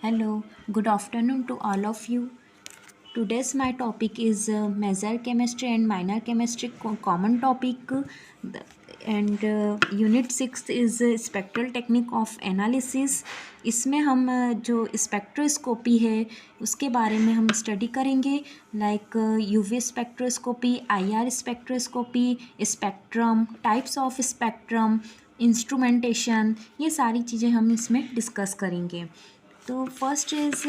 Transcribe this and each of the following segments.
Hello, good afternoon to all of you. Today's my topic is major chemistry and minor chemistry common topic. Unit 6 is spectral technique of analysis. इसमें हम जो spectroscopy है उसके बारे में हम study करेंगे, like UV spectroscopy, IR spectroscopy, spectrum, types of spectrum, instrumentation, ये सारी चीज़ें हम इसमें डिस्कस करेंगे. तो first is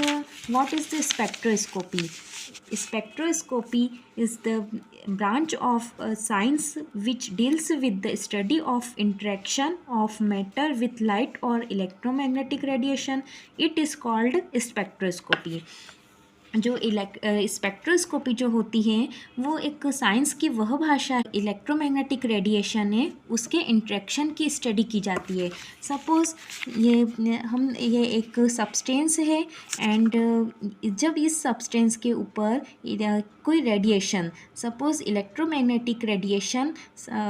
what is the spectroscopy. Spectroscopy is the branch of science which deals with the study of interaction of matter with light or electromagnetic radiation. It is called spectroscopy. जो spectroscopy जो होती है वो एक science की वह भाषा है, इलेक्ट्रोमैग्नेटिक रेडिएशन है उसके इंट्रैक्शन की स्टडी की जाती है. सपोज़ ये एक सब्सटेंस है एंड जब इस सब्सटेंस के ऊपर कोई radiation, suppose electromagnetic radiation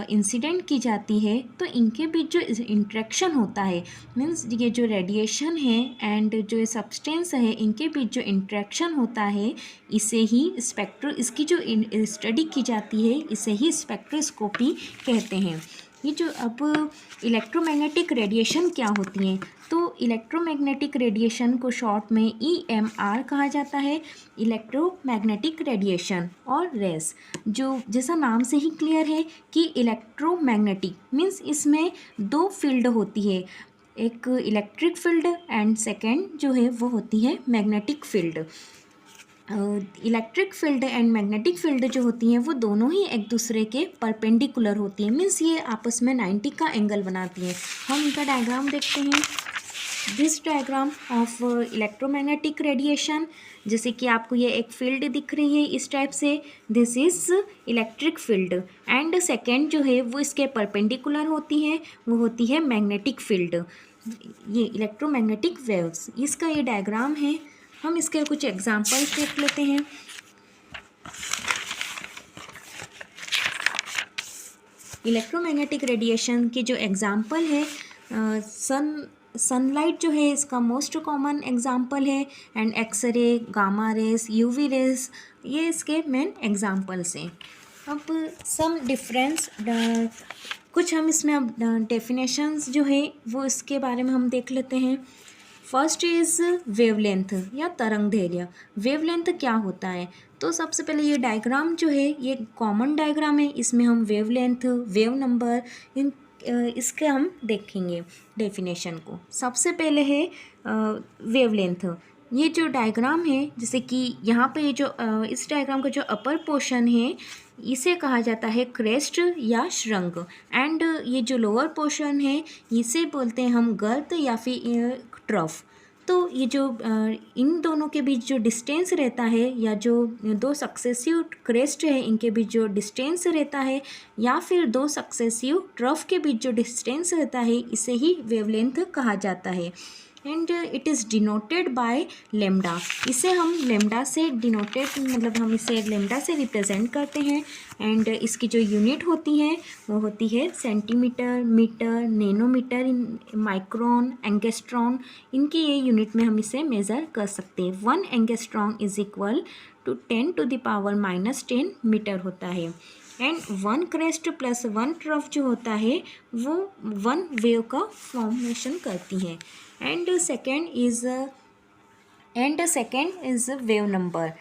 incident की जाती है, तो इनके बीच जो इंट्रैक्शन होता है, मीन्स ये जो रेडिएशन है एंड जो सब्सटेंस है इनके बीच जो इंट्रैक्शन होता है, इसे ही इसकी जो स्टडी की जाती है इसे ही स्पेक्ट्रोस्कोपी कहते हैं. ये जो अब इलेक्ट्रोमैग्नेटिक रेडिएशन क्या होती हैं, तो इलेक्ट्रोमैग्नेटिक रेडिएशन को शॉर्ट में EMR कहा जाता है, इलेक्ट्रोमैग्नेटिक रेडिएशन और रेस. जो जैसा नाम से ही क्लियर है कि इलेक्ट्रोमैग्नेटिक मीन्स इसमें दो फील्ड होती है, एक इलेक्ट्रिक फील्ड एंड सेकेंड जो है वो होती है magnetic field. Electric field and magnetic field जो होती हैं वो दोनों ही एक दूसरे के परपेंडिकुलर होती हैं, मीन्स ये आपस में 90 का एंगल बनाती हैं. हम इनका डायग्राम देखते हैं. This diagram of electromagnetic radiation, जैसे कि आपको ये एक फील्ड दिख रही है इस टाइप से, this is electric field and second जो है वो इसके परपेंडिकुलर होती है, वो होती है मैग्नेटिक फील्ड. ये इलेक्ट्रोमैग्नेटिक वेव्स, इसका ये डायग्राम है. हम इसके कुछ एग्जाम्पल्स देख लेते हैं. इलेक्ट्रोमैग्नेटिक रेडिएशन की जो एग्जाम्पल है, सनलाइट जो है इसका मोस्ट कॉमन एग्जाम्पल है, and x ray, gamma rays, UV rays, ये इसके मेन एग्जाम्पल्स हैं. अब सम डिफरेंस, कुछ हम इसमें अब डेफिनेशंस जो है वो इसके बारे में हम देख लेते हैं. फर्स्ट इज़ वेवलेंथ या तरंगदैर्घ्य. वेवलेंथ क्या होता है, तो सबसे पहले ये डायग्राम जो है ये कॉमन डायग्राम है, इसमें हम वेवलेंथ, वेव नंबर, इसके हम देखेंगे डेफिनेशन को. सबसे पहले है वेवलेंथ. ये जो डायग्राम है, जैसे कि यहाँ पे ये जो इस डायग्राम का जो अपर पोर्शन है इसे कहा जाता है क्रेस्ट या श्रृंग, एंड ये जो लोअर पोर्शन है इसे बोलते हैं हम गर्त या फिर ट्रफ. तो ये जो इन दोनों के बीच जो डिस्टेंस रहता है, या जो दो सक्सेसिव क्रेस्ट है इनके बीच जो डिस्टेंस रहता है, या फिर दो सक्सेसिव ट्रफ के बीच जो डिस्टेंस रहता है, इसे ही वेवलेंथ कहा जाता है. And it is denoted by lambda. इसे हम लेमडा से डिनोटेड, मतलब हम इसे लेमडा से रिप्रेजेंट करते हैं. एंड इसकी जो यूनिट होती हैं वो होती है centimetre, metre, nanometre, micron, angstrom. इनकी ये यूनिट में हम इसे मेज़र कर सकते हैं. 1 angstrom is equal to 10⁻⁻10 metre होता है. एंड 1 क्रेस्ट प्लस 1 ट्रफ जो होता है वो 1 वेव का फॉर्मेशन करती है. And second is wave number.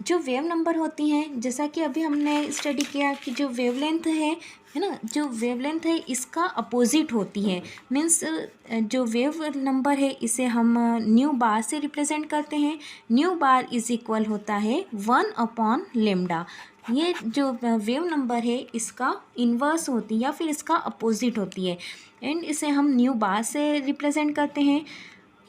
जो वेव नंबर होती हैं, जैसा कि अभी हमने स्टडी किया कि जो वेवलेंथ है ना, जो वेवलेंथ है इसका अपोजिट होती है. मीन्स जो वेव नंबर है इसे हम न्यू बार से रिप्रेजेंट करते हैं. न्यू बार इज इक्वल होता है 1/λ. ये जो वेव नंबर है इसका इन्वर्स होती है या फिर इसका अपोजिट होती है, एंड इसे हम न्यू बार से रिप्रेजेंट करते हैं.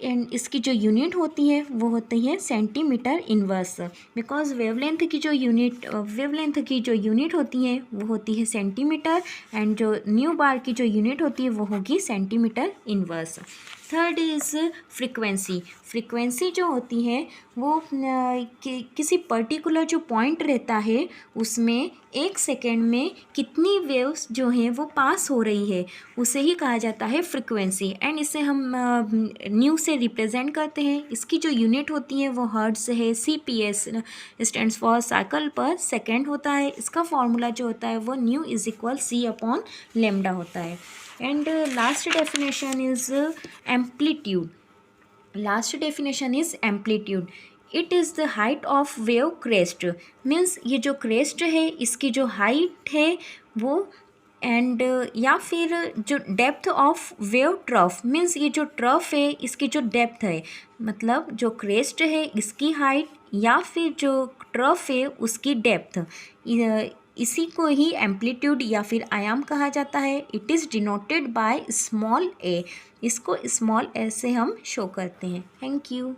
एंड इसकी जो यूनिट होती है वो होती है सेंटीमीटर इन्वर्स, बिकॉज वेवलेंथ की जो यूनिट होती है वो होती है सेंटीमीटर, एंड जो न्यू बार की जो यूनिट होती है वो होगी centimetre inverse. Third is frequency. Frequency जो होती है वो किसी पर्टिकुलर जो पॉइंट रहता है उसमें 1 सेकेंड में कितनी वेव्स जो हैं वो पास हो रही है, उसे ही कहा जाता है फ्रीक्वेंसी। एंड इसे हम न्यू से रिप्रेजेंट करते हैं। इसकी जो यूनिट होती है वो हर्ट्ज है। CPS स्टैंड्स फॉर साइकिल पर सेकेंड होता है। इसका फॉर्मूला जो होता है वो न्यू इज इक्वल C/λ होता है। And last definition is amplitude. Last definition is amplitude. It is the height of wave crest. Means ये जो क्रेस्ट है इसकी जो हाइट है वो, एंड या फिर जो depth of wave trough. Means ये जो ट्रफ है इसकी जो डेप्थ है, मतलब जो क्रेस्ट है इसकी हाइट या फिर जो ट्रफ है उसकी डेप्थ, इसी को ही एम्पलीट्यूड या फिर आयाम कहा जाता है। It is denoted by small a। इसको स्मॉल a से हम शो करते हैं। Thank you.